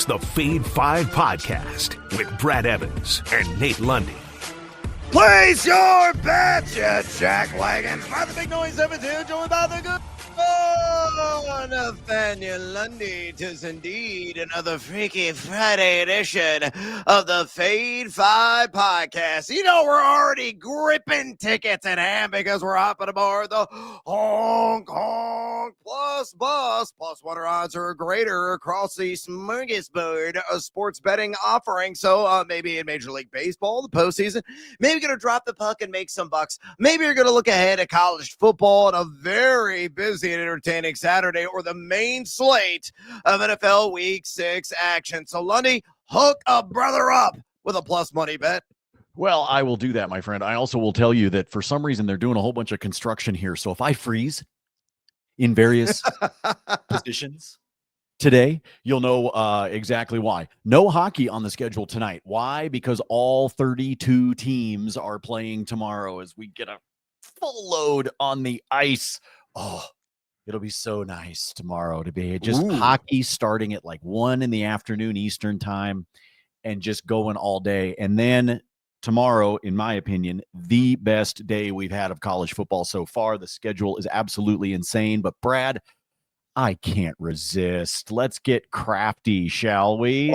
the Fade 5 podcast with Brad Evans and Nate Lundy. Place your bets, you jackwagons. By the big noise, Evans here, joined by the good Nathaniel Lundy. 'Tis indeed another Freaky Friday edition of the Fade 5 podcast. You know, we're already gripping tickets in hand because we're hopping aboard the Hong Kong Plus Bus. Plus one odds are greater across the smorgasbord of sports betting offering. So maybe in Major League Baseball, the postseason, maybe you're going to drop the puck and make some bucks. Maybe you're going to look ahead at college football and a very busy and entertaining Saturday, or the main slate of NFL Week 6 action. So, Lundy, hook a brother up with a plus money bet. Well, I will do that, my friend. I also will tell you that for some reason they're doing a whole bunch of construction here. So if I freeze in various positions today, you'll know exactly why. No hockey on the schedule tonight. Why? Because all 32 teams are playing tomorrow as we get a full load on the ice. Oh, it'll be so nice tomorrow to be just hockey starting at like 1 p.m. Eastern time and just going all day. And then tomorrow, in my opinion, the best day we've had of college football so far. The schedule is absolutely insane. But Brad, I can't resist. Let's get crafty, shall we?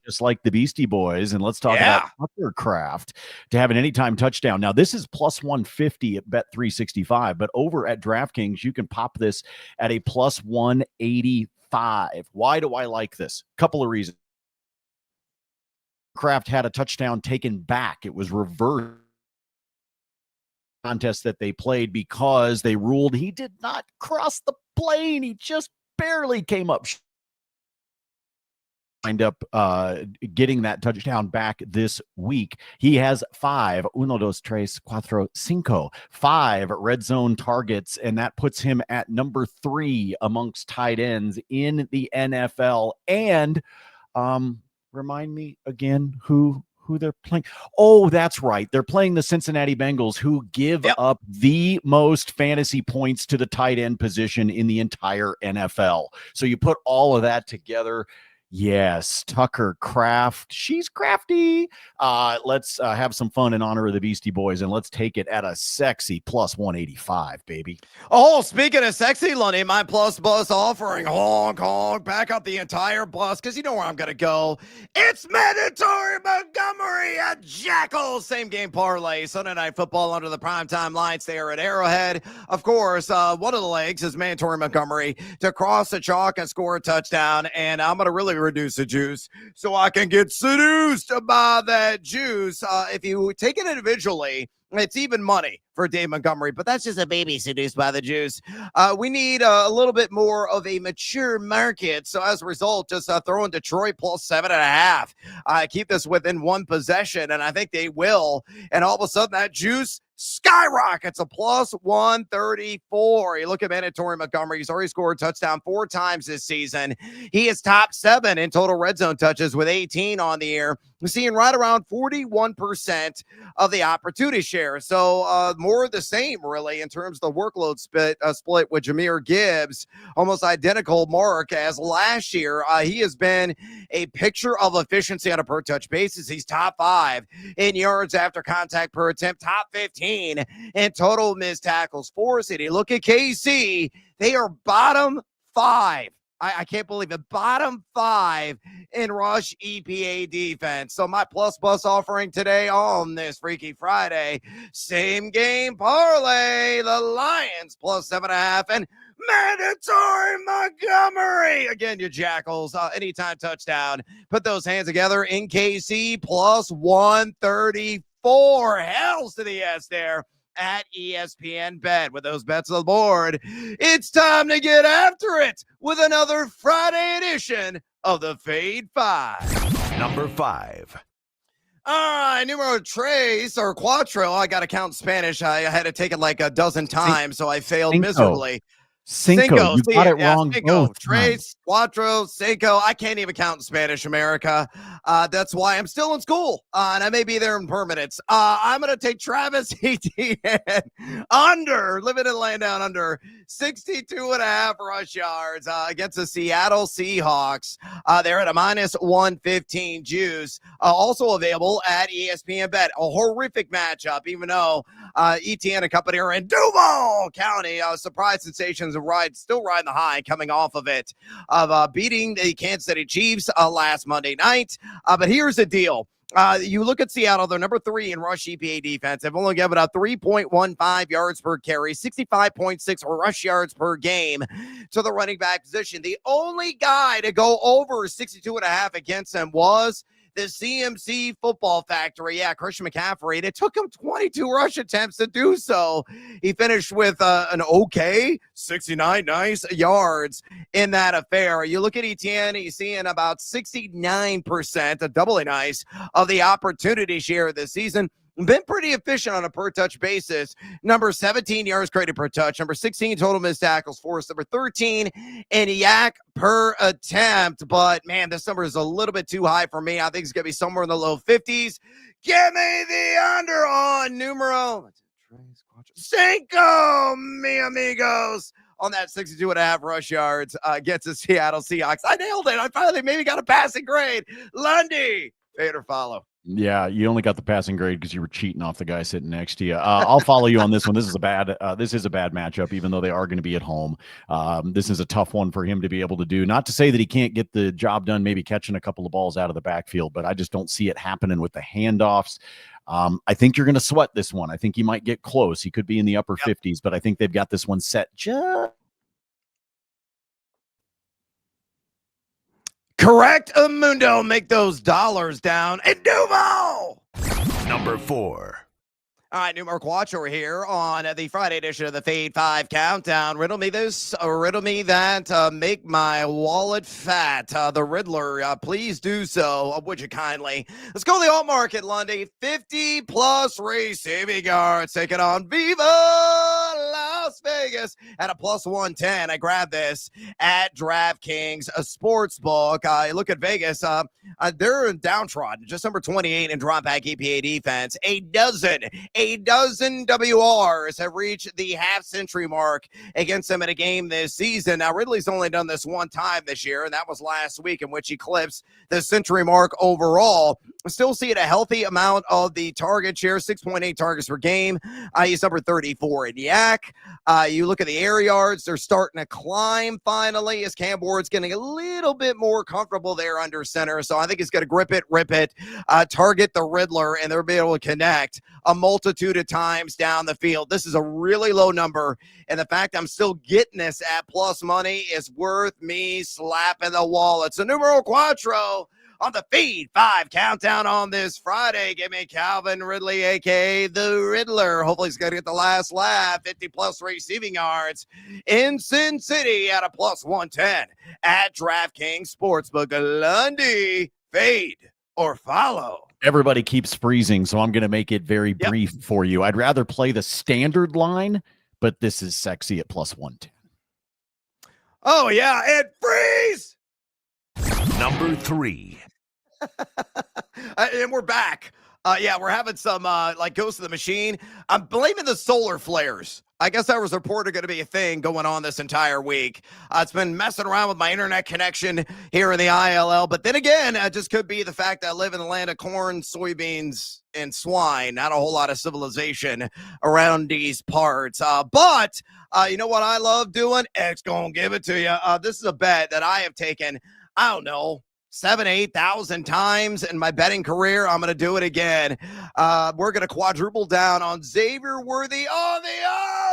Just like the Beastie Boys. And let's talk about Tucker Kraft to have an anytime touchdown. Now, this is plus 150 at Bet365, but over at DraftKings, you can pop this at a plus 185. Why do I like this? Couple of reasons. Kraft had a touchdown taken back. It was reversed contest that they played because they ruled he did not cross the plane. He just barely came up. Wind up getting that touchdown back this week. He has 5 red zone targets, and that puts him at number 3 amongst tight ends in the NFL. And remind me again who they're playing. Oh, that's right. They're playing the Cincinnati Bengals, who give up the most fantasy points to the tight end position in the entire NFL. So you put all of that together. Yes, Tucker Kraft. She's crafty. Let's have some fun in honor of the Beastie Boys, and let's take it at a sexy plus 185, baby. Oh, speaking of sexy, Lundy, my plus bus offering Hong Kong. Back up the entire bus because you know where I'm going to go. It's mandatory Montgomery at Jackal. Same game parlay. Sunday Night Football under the primetime lights there at Arrowhead. Of course, one of the legs is mandatory Montgomery to cross the chalk and score a touchdown, and I'm going to really reduce the juice so I can get seduced by that juice. If you take it individually, it's even money for Dave Montgomery, but that's just a baby seduced by the juice. We need a little bit more of a mature market. So as a result, just throw in Detroit plus 7.5. Keep this within one possession, and I think they will. And all of a sudden, that juice skyrockets a plus 134. You look at mandatory Montgomery. He's already scored a touchdown 4 times this season. He is top 7 in total red zone touches with 18 on the year. We're seeing right around 41% of the opportunity share. So more of the same, really, in terms of the workload split with Jahmyr Gibbs. Almost identical mark as last year. He has been a picture of efficiency on a per touch basis. He's top 5 in yards after contact per attempt, top 15 in total missed tackles forced. And you look at KC, they are bottom 5. I can't believe it. Bottom 5 in rush EPA defense. So my plus bus offering today on this Freaky Friday, same game parlay, the Lions plus 7.5 and mandatory Montgomery. Again, you jackals, anytime touchdown. Put those hands together in KC plus 134. Hells to the yes there at ESPN Bet. With those bets on the board, it's time to get after it with another Friday edition of the Fade 5. Number 5. All right, numero tres or cuatro. I got to count in Spanish. I had to take it like a dozen times, so I failed miserably. Cinco. You got it wrong Cinco. both Tres, cuatro, cinco. I can't even count in Spanish, America. That's why I'm still in school, and I may be there in permanence. I'm going to take Travis Etienne under, living and laying down under 62.5 rush yards against the Seattle Seahawks. They're at a minus 115 juice. Also available at ESPN Bet. A horrific matchup, even though Etienne and company are in Duval County. Surprise sensations still riding the high coming off of it, of beating the Kansas City Chiefs last Monday night. But here's the deal. You look at Seattle, they're number 3 in rush EPA defense. They've only given up 3.15 yards per carry, 65.6 rush yards per game to the running back position. The only guy to go over 62.5 against them was the CMC Football Factory. Yeah, Christian McCaffrey. It took him 22 rush attempts to do so. He finished with an okay 69 nice yards in that affair. You look at Etienne, he's seeing about 69%, a doubly nice, of the opportunity share this season. Been pretty efficient on a per-touch basis. Number 17 yards created per touch. Number 16 total missed tackles forced. Number 13 in yak per attempt. But, man, this number is a little bit too high for me. I think it's going to be somewhere in the low 50s. Give me the under on numero cinco, mi amigos, on that 62.5 rush yards against the Seattle Seahawks. I nailed it. I finally maybe got a passing grade. Lundy, fade or follow? Yeah, you only got the passing grade because you were cheating off the guy sitting next to you. I'll follow you on this one. This is a bad matchup, even though they are going to be at home. This is a tough one for him to be able to do. Not to say that he can't get the job done, maybe catching a couple of balls out of the backfield, but I just don't see it happening with the handoffs. I think you're going to sweat this one. I think he might get close. He could be in the upper 50s, but I think they've got this one set just correct, Mundo. Make those dollars down. And Duval. Number 4. All right, numero cuatro here on the Friday edition of the Fade 5 Countdown. Riddle me this, riddle me that, make my wallet fat. The Riddler, please do so, would you kindly? Let's go to the alt market, Lundy. 50-plus receiving yards. Take it on Viva Las Vegas at a plus 110. I grabbed this at DraftKings, a sports book. Look at Vegas. They're downtrodden, just number 28 in drop back EPA defense. A dozen WRs have reached the half-century mark against them in a game this season. Now, Ridley's only done this one time this year, and that was last week, in which he clips the century mark overall. Still see it a healthy amount of the target share, 6.8 targets per game. He's number 34 in yak. You look at the air yards, they're starting to climb finally as Cam Ward's getting a little bit more comfortable there under center. So I think he's going to grip it, rip it, target the Riddler, and they'll be able to connect a multitude of times down the field. This is a really low number, and the fact I'm still getting this at plus money is worth me slapping the wallet. So numero cuatro on the Feed 5 Countdown on this Friday. Give me Calvin Ridley, a.k.a. the Riddler. Hopefully he's going to get the last laugh. 50-plus receiving yards in Sin City at a plus 110 at DraftKings Sportsbook. Lundy, fade or follow? everybody keeps freezing, so I'm going to make it very brief for you. I'd rather play the standard line, but this is sexy at plus 110. Oh, yeah, and freeze! Number 3. And we're back. Yeah, we're having some, like, Ghost of the Machine. I'm blaming the solar flares. I guess that was reported going to be a thing going on this entire week. It's been messing around with my internet connection here in the ILL. But then again, it just could be the fact that I live in the land of corn, soybeans, and swine. Not a whole lot of civilization around these parts. But you know what I love doing? X going to give it to you. This is a bet that I have taken, I don't know, 7,000 to 8,000 times in my betting career. I'm going to do it again. We're going to quadruple down on Xavier Worthy on the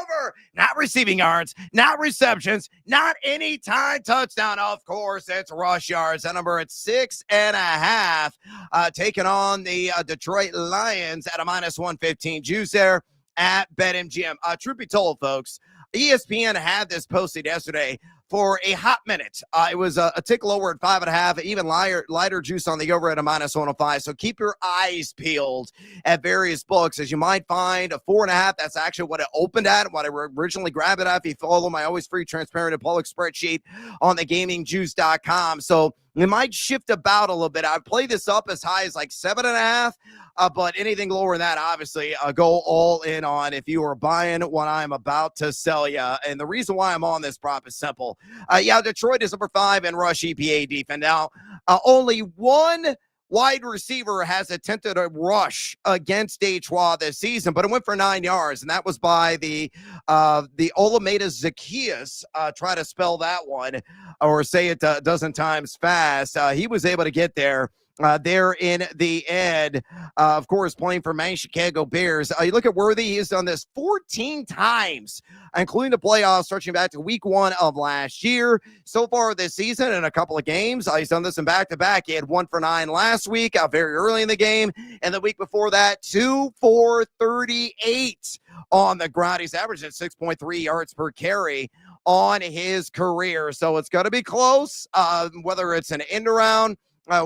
over. Not receiving yards, not receptions, not any time touchdown. Of course, it's rush yards. That number at 6.5. Taking on the Detroit Lions at a minus 115 juice there at BetMGM. Truth be told, folks, ESPN had this posted yesterday. for a hot minute. It was a tick lower at 5.5, even lighter juice on the over at a -105. So keep your eyes peeled at various books, as you might find a 4.5. That's actually what it opened at, what I originally grabbed it at. If you follow my always free, transparent, and public spreadsheet on the gamingjuice.com. So it might shift about a little bit. I'd play this up as high as like 7.5, but anything lower than that, obviously, go all in on if you are buying what I'm about to sell you. And the reason why I'm on this prop is simple. Detroit is number 5 in rush EPA defense. Now, only one wide receiver has attempted a rush against Detroit this season, but it went for 9 yards, and that was by the Olameda Zacchaeus. Try to spell that one or say it a dozen times fast. He was able to get there. There in the end, of course, playing for my Chicago Bears. You look at Worthy, he has done this 14 times, including the playoffs, stretching back to week 1 of last year. So far this season, in a couple of games, he's done this in back-to-back. He had 1 for 9 last week, very early in the game, and the week before that, 2 for 38 on the ground. He's averaging 6.3 yards per carry on his career. So it's going to be close, whether it's an end around,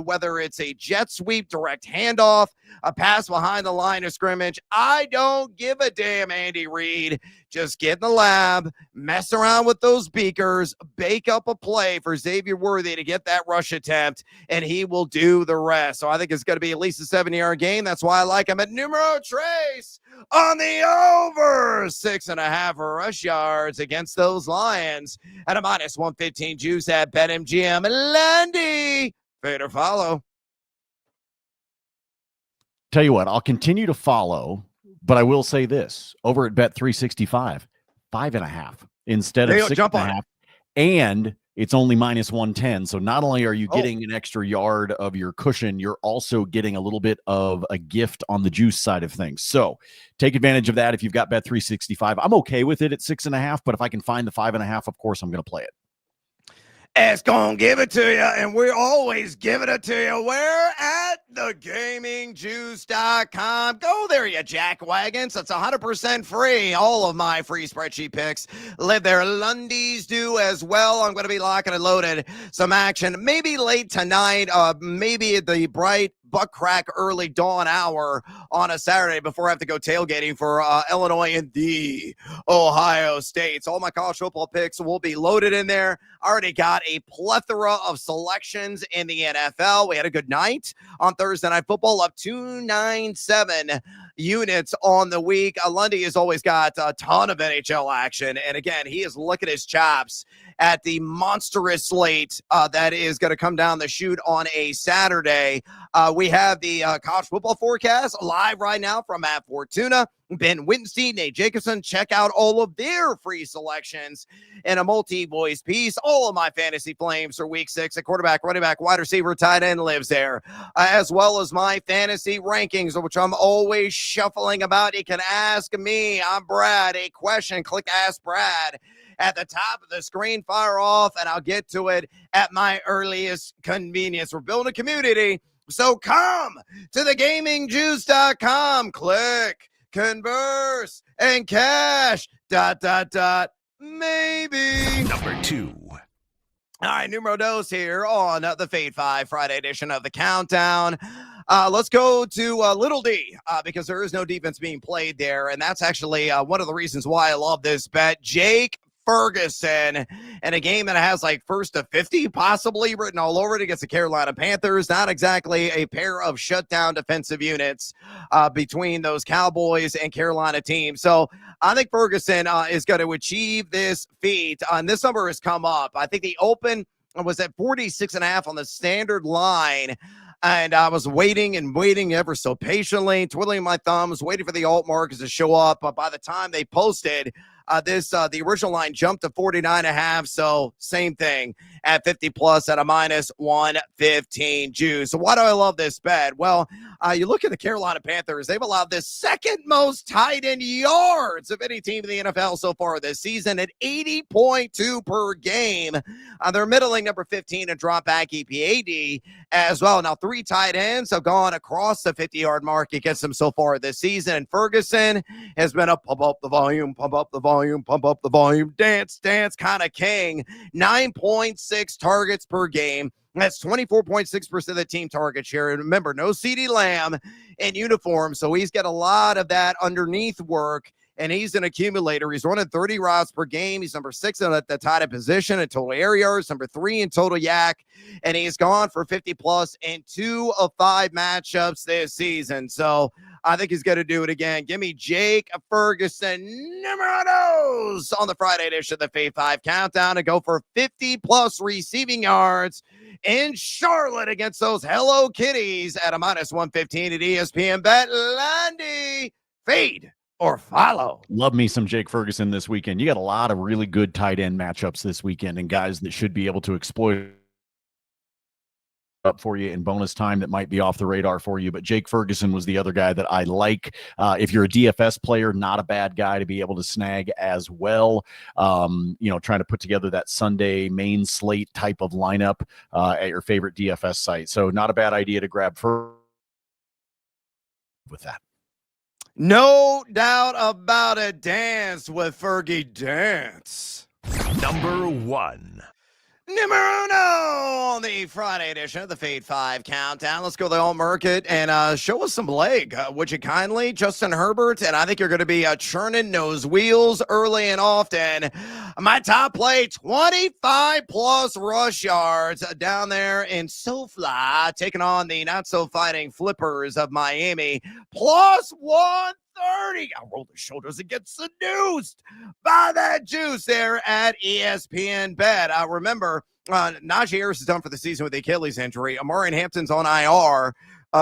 whether it's a jet sweep, direct handoff, a pass behind the line of scrimmage. I don't give a damn, Andy Reid. Just get in the lab, mess around with those beakers, bake up a play for Xavier Worthy to get that rush attempt, and he will do the rest. So I think it's going to be at least a 7-yard game. That's why I like him at numero tres on the over 6.5 rush yards against those Lions at a -115 juice at BetMGM. Lundy. Fade or follow. Tell you what, I'll continue to follow, but I will say this: over at Bet365, 5.5 instead of 6.5, and it's only -110. So not only are you getting an extra yard of your cushion, you're also getting a little bit of a gift on the juice side of things. So take advantage of that if you've got Bet365. I'm okay with it at 6.5, but if I can find the 5.5, of course I'm going to play it. It's going to give it to you, and we're always giving it to you. We're at thegamingjuice.com. Go there, you jackwagons. It's 100% free. All of my free spreadsheet picks live there. Lundy's do as well. I'm going to be locking and loaded some action, maybe late tonight, maybe at the bright butt crack early dawn hour on a Saturday before I have to go tailgating for Illinois and the Ohio State. So all my college football picks will be loaded in there. I already got a plethora of selections in the NFL. We had a good night on Thursday Night Football, up 297 units on the week. Lundy has always got a ton of NHL action. And again, he is licking his chops at the monstrous slate that is going to come down the chute on a Saturday. We have the college football forecast live right now from Matt Fortuna, Ben Wittenstein, Nate Jacobson. Check out all of their free selections in a multi-voice piece. All of my fantasy flames for week 6 at quarterback, running back, wide receiver, tight end lives there, as well as my fantasy rankings, which I'm always shuffling about. You can ask me, I'm Brad, a question. Click Ask Brad at the top of the screen, fire off, and I'll get to it at my earliest convenience. We're building a community, so come to thegamingjuice.com. Click, converse, and cash, ... maybe. Number 2. All right, numero dos here on the Fade 5 Friday edition of the Countdown. Let's go to Little D because there is no defense being played there, and that's actually one of the reasons why I love this bet. Jake Ferguson in a game that has like 1st to 50 possibly written all over it against the Carolina Panthers. Not exactly a pair of shutdown defensive units between those Cowboys and Carolina teams. So I think Ferguson is going to achieve this feat. And this number has come up. I think the open was at 46.5 on the standard line. And I was waiting ever so patiently, twiddling my thumbs, waiting for the alt markers to show up. But by the time they posted the original line jumped to 49.5. So same thing at 50 plus at a -115 juice. So why do I love this bet? Well, you look at the Carolina Panthers, they've allowed the second most tight end yards of any team in the NFL so far this season at 80.2 per game. They're middling number 15 in drop back EPAD as well. Now 3 tight ends have gone across the 50-yard mark against them so far this season. And Ferguson has been a pump up the volume pump up the volume, dance, kind of king. 9.6 targets per game. That's 24.6% of the team target share. And remember, no CeeDee Lamb in uniform, so he's got a lot of that underneath work, and he's an accumulator. He's running 30 routes per game. He's number 6 at the tight end position in total air yards, number 3 in total yak, and he's gone for 50-plus in 2 of 5 matchups this season. So I think he's going to do it again. Give me Jake Ferguson, numerados, on the Friday edition of the Fave 5 Countdown, and go for 50-plus receiving yards in Charlotte against those Hello Kitties at a -115 at ESPN Bet. Lundy, fade or follow. Love me some Jake Ferguson this weekend. You got a lot of really good tight end matchups this weekend and guys that should be able to exploit up for you in bonus time that might be off the radar for you. But Jake Ferguson was the other guy that I like. If you're a DFS player, not a bad guy to be able to snag as well. Trying to put together that Sunday main slate type of lineup at your favorite DFS site. So not a bad idea to grab with that. No doubt about it. Dance with Fergie, dance. Number 1. Numero uno on the Friday edition of the Fade 5 Countdown. Let's go to the all market and show us some leg. Would you kindly, Justin Herbert? And I think you're going to be churning those wheels early and often. My top play, 25-plus rush yards down there in SoFly, taking on the not-so-fighting Flippers of Miami, plus 130. I roll the shoulders and get seduced by that juice there at ESPN Bet. Remember, Najee Harris is done for the season with the Achilles injury. Amari Hampton's on IR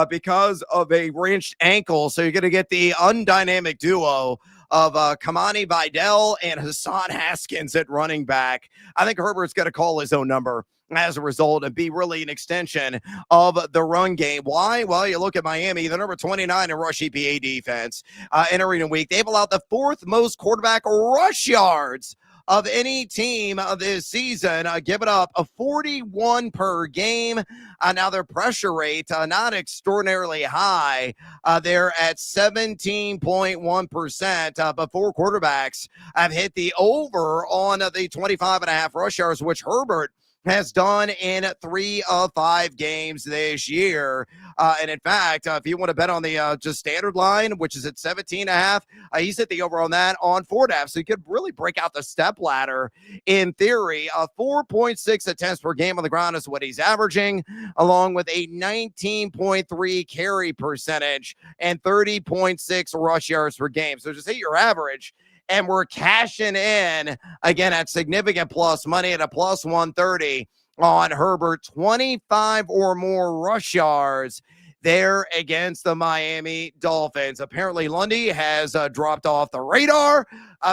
because of a wrenched ankle. So you're going to get the undynamic duo of Kamani Vidal and Hassan Haskins at running back. I think Herbert's going to call his own number as a result and be really an extension of the run game. Why? Well, you look at Miami, the number 29 in rush EPA defense entering a week. They've allowed the 4th most quarterback rush yards of any team of this season, giving up a 41 per game. Now their pressure rate, not extraordinarily high. They're at 17.1%, but 4 quarterbacks have hit the over on the 25.5 rush yards, which Herbert has done in 3 of 5 games this year. And in fact, if you want to bet on the just standard line, which is at 17.5, he's hit the over on that on 4.5. So he could really break out the step ladder in theory. 4.6 attempts per game on the ground is what he's averaging, along with a 19.3 carry percentage and 30.6 rush yards per game. So just hit your average. And we're cashing in, again, at significant plus money at a plus 130 on Herbert. 25 or more rush yards there against the Miami Dolphins. Apparently, Lundy has dropped off the radar.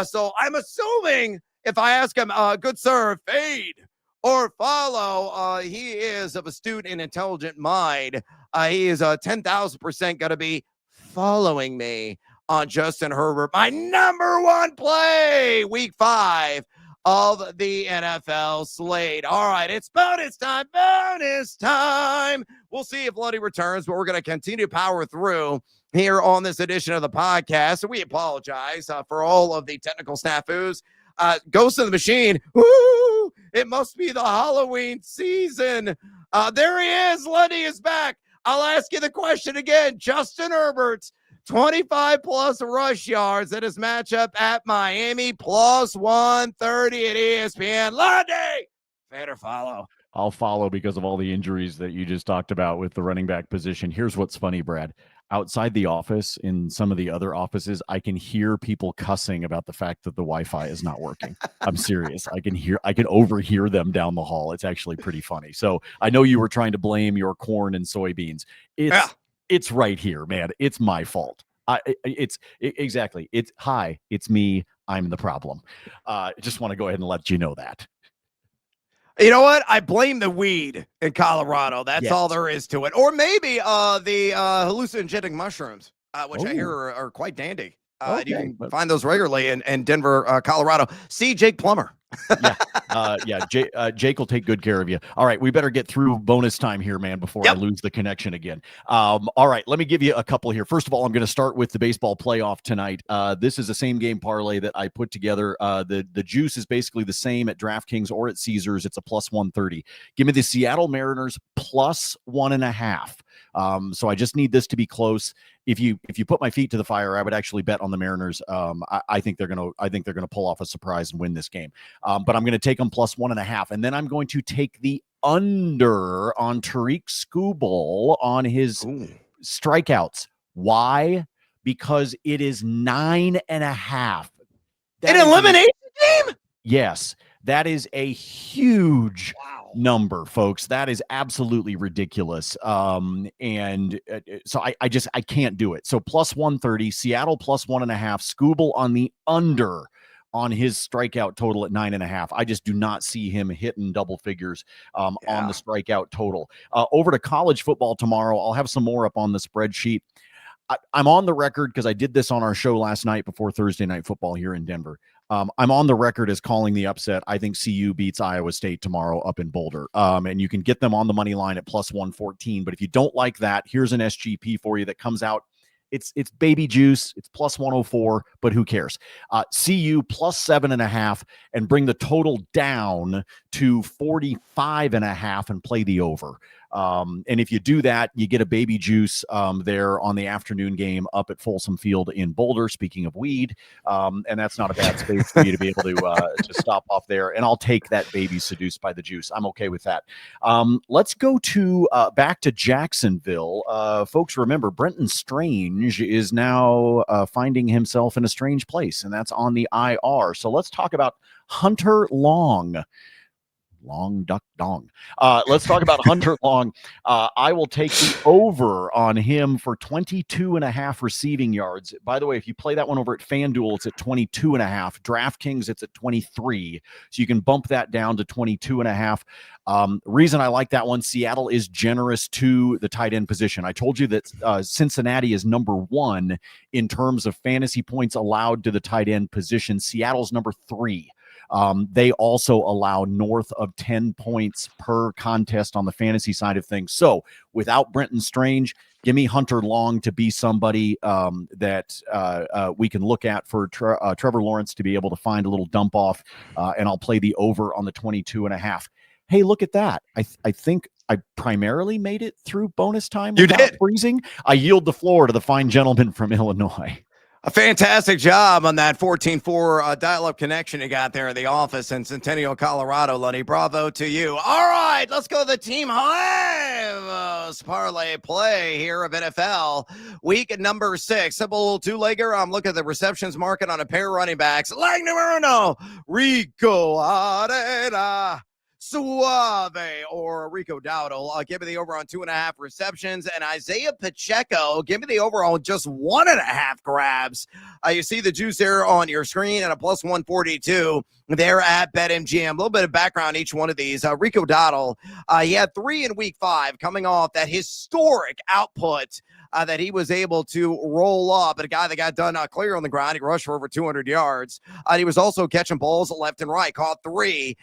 So I'm assuming if I ask him, good sir, fade or follow, he is of astute and intelligent mind. He is 10,000% going to be following me on Justin Herbert, my number 1 play, week 5 of the NFL slate. All right, it's bonus time. We'll see if Lundy returns, but we're going to continue to power through here on this edition of the podcast. And we apologize for all of the technical snafus. Ghost of the Machine, woo, it must be the Halloween season. There he is. Lundy is back. I'll ask you the question again. Justin Herbert, 25-plus rush yards at his matchup at Miami, plus 130 at ESPN. Lundy, fade or follow? I'll follow because of all the injuries that you just talked about with the running back position. Here's what's funny, Brad. Outside the office, in some of the other offices, I can hear people cussing about the fact that the Wi-Fi is not working. I'm serious. I can overhear them down the hall. It's actually pretty funny. So I know you were trying to blame your corn and soybeans. It's right here, man. It's my fault. Exactly. It's me. I'm the problem. Just want to go ahead and let you know that. You know what? I blame the weed in Colorado. That's all there is to it. Or maybe the hallucinogenic mushrooms, which I hear are quite dandy. You Okay. can find those regularly in Denver, Colorado. See Jake Plummer. Jake will take good care of you. All right, we better get through bonus time here, man, before I lose the connection again. All right, let me give you a couple here. First of all, I'm going to start with the baseball playoff tonight. This is a same game parlay that I put together. The juice is basically the same at DraftKings or at Caesars. It's a plus 130. Give me the Seattle Mariners plus 1.5. So I just need this to be close. If you put my feet to the fire, I would actually bet on the Mariners. I think they're gonna pull off a surprise and win this game. But I'm going to take them plus 1.5, and then I'm going to take the under on Tariq Skubal on his strikeouts. Why? Because it is 9.5. An elimination game? Yes, that is a huge number, folks. That is absolutely ridiculous. So I can't do it. So plus 130, Seattle plus 1.5, Skubal on the under on his strikeout total at 9.5. I just do not see him hitting double figures on the strikeout total. Over to college football tomorrow. I'll have some more up on the spreadsheet. I'm on the record because I did this on our show last night before Thursday Night Football here in Denver. I'm on the record as calling the upset. I think CU beats Iowa State tomorrow up in Boulder. And you can get them on the money line at plus 114. But if you don't like that, here's an SGP for you that comes out. It's baby juice. It's plus 104, but who cares? CU plus 7.5 and bring the total down to 45.5 and play the over. And if you do that, you get a baby juice there on the afternoon game up at Folsom Field in Boulder. Speaking of weed, and that's not a bad space for you to be able to stop off there. And I'll take that baby seduced by the juice. I'm okay with that. Let's go to back to Jacksonville. Folks, remember Brenton Strange is now finding himself in a strange place, and that's on the IR. So let's talk about Hunter Long. Long duck dong. Let's talk about Hunter Long. I will take the over on him for 22.5 receiving yards. By the way, if you play that one over at FanDuel, it's at 22.5. DraftKings, it's at 23. So you can bump that down to 22.5. Reason I like that one, Seattle is generous to the tight end position. I told you that Cincinnati is number 1 in terms of fantasy points allowed to the tight end position. Seattle's number 3. They also allow north of 10 points per contest on the fantasy side of things. So without Brenton Strange, give me Hunter Long to be somebody that we can look at for Trevor Lawrence to be able to find a little dump off, and I'll play the over on the 22.5. Hey, look at that. I think I primarily made it through bonus time without freezing. I yield the floor to the fine gentleman from Illinois. A fantastic job on that 14.4 dial-up connection you got there in the office in Centennial, Colorado, Lundy. Bravo to you. All right, let's go to the Team Hive's parlay play here of NFL. Week number 6. Simple two-legger. I'm looking at the receptions market on a pair of running backs. Leg numero uno, Rico Arena. Suave or Rico Dowdle. Give me the over on 2.5 receptions. And Isaiah Pacheco, give me the over on just 1.5 grabs. You see the juice there on your screen at a plus 142 there at BetMGM. A little bit of background each one of these. Rico Dowdle, he had 3 in week 5 coming off that historic output that he was able to roll up. But a guy that got done clear on the ground. He rushed for over 200 yards. He was also catching balls left and right. Caught 3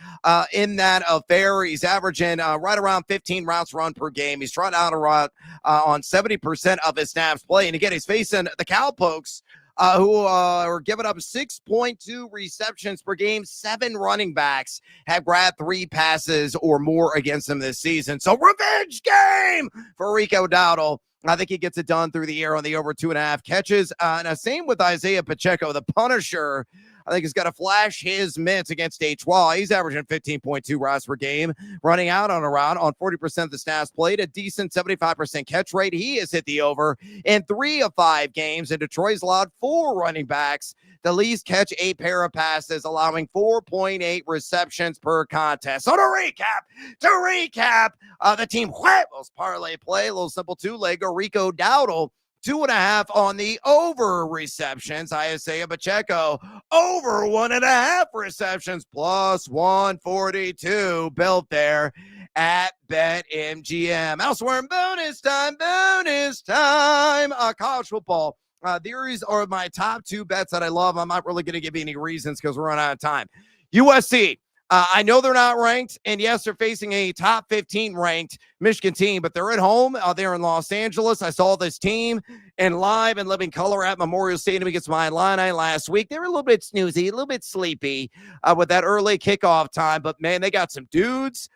in that affair. He's averaging right around 15 routes run per game. He's trying out a route on 70% of his snaps play. And again, he's facing the Cowpokes, who are giving up 6.2 receptions per game. 7 running backs have grabbed 3 passes or more against them this season. So revenge game for Rico Dowdle. I think he gets it done through the air on the over 2.5 catches. Now, same with Isaiah Pacheco, the Punisher. I think he's got to flash his mitts against H-Wall. He's averaging 15.2 routes per game, running out on a route on 40% of the snaps played, a decent 75% catch rate. He has hit the over in 3 of 5 games, and Detroit's allowed 4 running backs to at least catch a pair of passes, allowing 4.8 receptions per contest. So to recap, the Team Huevos parlay play, a little simple two-legger, Rico Dowdle, 2.5 on the over receptions. Isaiah Pacheco over 1.5 receptions plus 142 built there at BetMGM. Elsewhere in bonus time, college football. These are my top two bets that I love. I'm not really going to give you any reasons because we're running out of time. USC. I know they're not ranked, and yes, they're facing a top 15 ranked Michigan team, but they're at home. They're in Los Angeles. I saw this team in live and living color at Memorial Stadium against my Illini last week. They were a little bit snoozy, a little bit sleepy with that early kickoff time, but man, they got some dudes.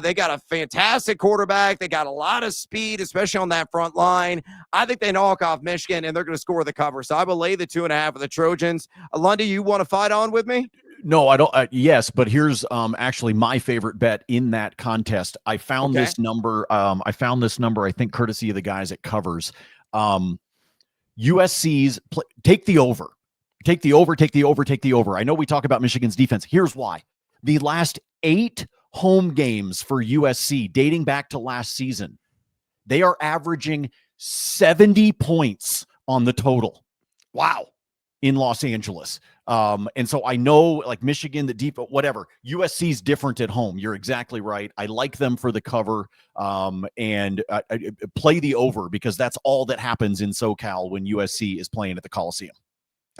They got a fantastic quarterback. They got a lot of speed, especially on that front line. I think they knock off Michigan, and they're going to score the cover. So I will lay the 2.5 of the Trojans. Lundy, you want to fight on with me? No, I don't. Yes, but here's actually my favorite bet in that contest. I found this number. I think courtesy of the guys at Covers. USC's take the over. Take the over. Take the over. Take the over. I know we talk about Michigan's defense. Here's why. The last 8 home games for USC dating back to last season, they are averaging 70 points on the total. Wow. In Los Angeles. And so I know like Michigan, the deep, whatever, USC's different at home. You're exactly right. I like them for the cover and play the over because that's all that happens in SoCal when USC is playing at the Coliseum.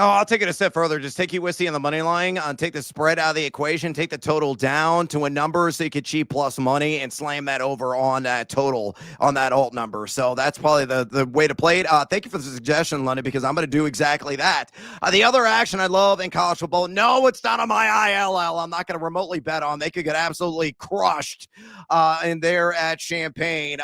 Oh, I'll take it a step further. Just take USC on the money line, take the spread out of the equation, take the total down to a number so you could cheap plus money and slam that over on that total, on that alt number. So that's probably the way to play it. Thank you for the suggestion, Lundy, because I'm going to do exactly that. The other action I love in college football, no, it's not on my ILL. I'm not going to remotely bet on. They could get absolutely crushed in there at Champaign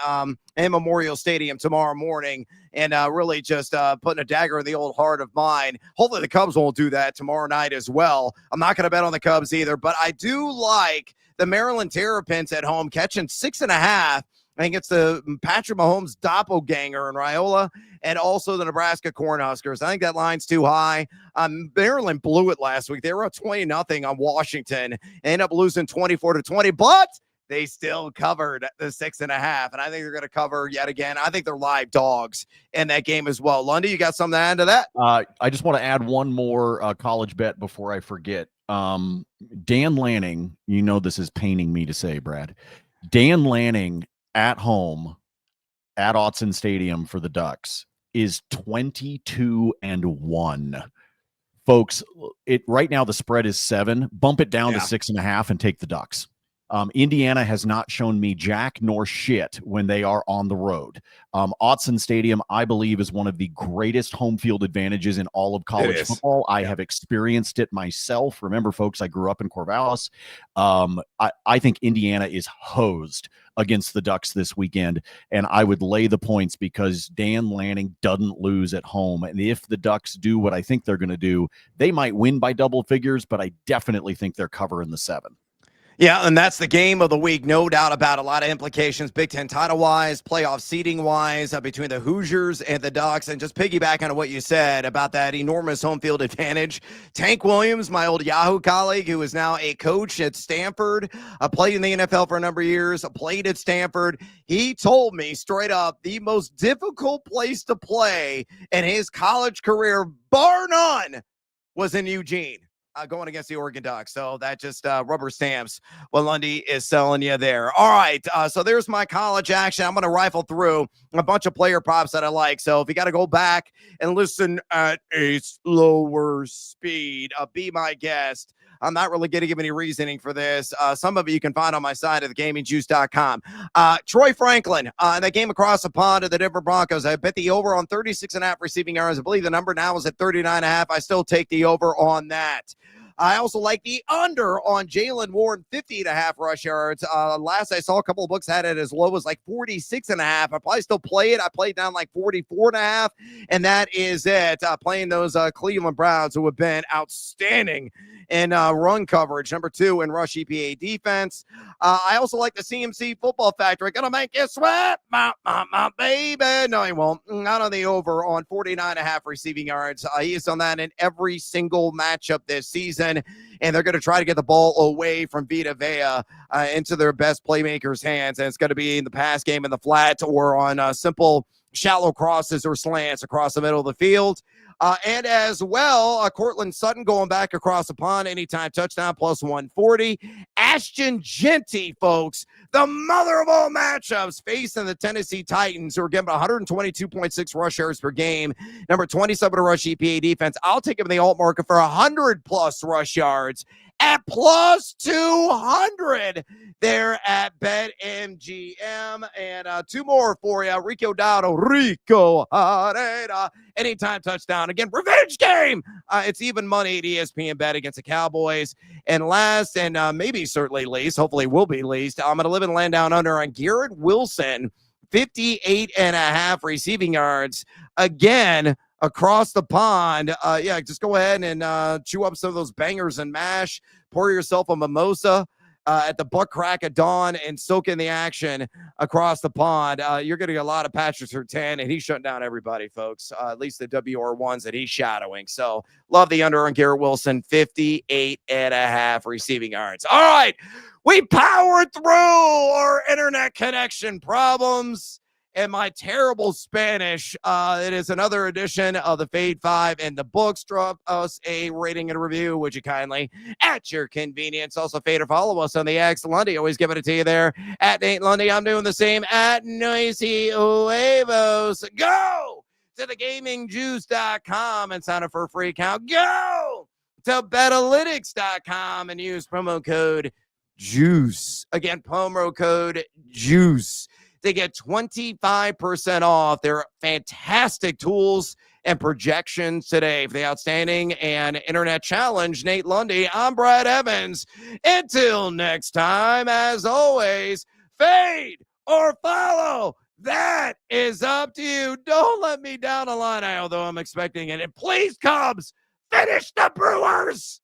and Memorial Stadium tomorrow morning. And really just putting a dagger in the old heart of mine. Hopefully the Cubs won't do that tomorrow night as well. I'm not going to bet on the Cubs either, but I do like the Maryland Terrapins at home catching 6.5. I think it's the Patrick Mahomes doppelganger in Raiola and also the Nebraska Cornhuskers. I think that line's too high. Maryland blew it last week. They were up 20-0 on Washington. Ended up losing 24-20, but they still covered the 6.5, and I think they're going to cover yet again. I think they're live dogs in that game as well. Lundy, you got something to add to that? I just want to add one more college bet before I forget. Dan Lanning, you know this is paining me to say, Brad. Dan Lanning at home at Autzen Stadium for the Ducks is 22-1. Folks, right now the spread is 7. Bump it down to 6.5 and take the Ducks. Indiana has not shown me jack nor shit when they are on the road. Autzen Stadium, I believe, is one of the greatest home field advantages in all of college football. I have experienced it myself. Remember, folks, I grew up in Corvallis. I think Indiana is hosed against the Ducks this weekend, and I would lay the points because Dan Lanning doesn't lose at home. And if the Ducks do what I think they're going to do, they might win by double figures, but I definitely think they're covering the 7. Yeah, and that's the game of the week, no doubt about it. A lot of implications, Big Ten title-wise, playoff seeding-wise, between the Hoosiers and the Ducks. And just piggybacking on what you said about that enormous home field advantage, Tank Williams, my old Yahoo colleague, who is now a coach at Stanford, played in the NFL for a number of years, played at Stanford. He told me straight up the most difficult place to play in his college career, bar none, was in Eugene. Going against the Oregon Ducks. So that just rubber stamps what Lundy is selling you there. All right. So there's my college action. I'm going to rifle through a bunch of player props that I like. So if you got to go back and listen at a slower speed, be my guest. I'm not really going to give any reasoning for this. Some of it you can find on my site at thegamingjuice.com. Troy Franklin, in that game across the pond of the Denver Broncos, I bet the over on 36.5 receiving yards. I believe the number now is at 39.5. I still take the over on that. I also like the under on Jalen Warren, 50.5 rush yards. Last I saw, a couple of books had it as low as like 46.5. I probably still play it. I played down like 44.5, and that is it. Playing those Cleveland Browns, who have been outstanding in run coverage. Number 2 in rush EPA defense. I also like the CMC football factory. Gonna make you sweat, my baby. No, he won't. Not on the over on 49.5 receiving yards. He has done that in every single matchup this season. And they're going to try to get the ball away from Vita Vea into their best playmakers' hands. And it's going to be in the pass game in the flat or on simple shallow crosses or slants across the middle of the field. And as well, Cortland Sutton going back across the pond, anytime touchdown, plus 140. Ashton Genty, folks, the mother of all matchups, facing the Tennessee Titans, who are getting 122.6 rush yards per game, number 27 to rush EPA defense. I'll take him in the alt market for 100+ rush yards at plus 200 there at BetMGM. And two more for you. Rico Herrera, anytime touchdown. Again, revenge game. It's even money at ESPN Bet against the Cowboys. And last, and maybe certainly least, hopefully will be least, I'm going to live and land down under on Garrett Wilson, 58.5 receiving yards. Again, across the pond. Just go ahead and chew up some of those bangers and mash. Pour yourself a mimosa at the butt crack of dawn and soak in the action across the pond. You're getting a lot of Patrick Surtain, and he's shutting down everybody, folks, at least the WR1s that he's shadowing. So love the under on Garrett Wilson, 58.5 receiving yards. All right, we powered through our internet connection problems and my terrible Spanish. It is another edition of the Fade 5 and the books. Drop us a rating and review, would you kindly, at your convenience. Also, fade or follow us on the X Lundy. Always give it to you there at Nate Lundy. I'm doing the same at Noisy Huevos. Go to thegamingjuice.com and sign up for a free account. Go to betalytics.com and use promo code JUICE. Again, promo code JUICE. They get 25% off their fantastic tools and projections today for the outstanding and internet challenge. Nate Lundy, I'm Brad Evans. Until next time, as always, fade or follow. That is up to you. Don't let me down a line, although I'm expecting it. And please, Cubs, finish the Brewers.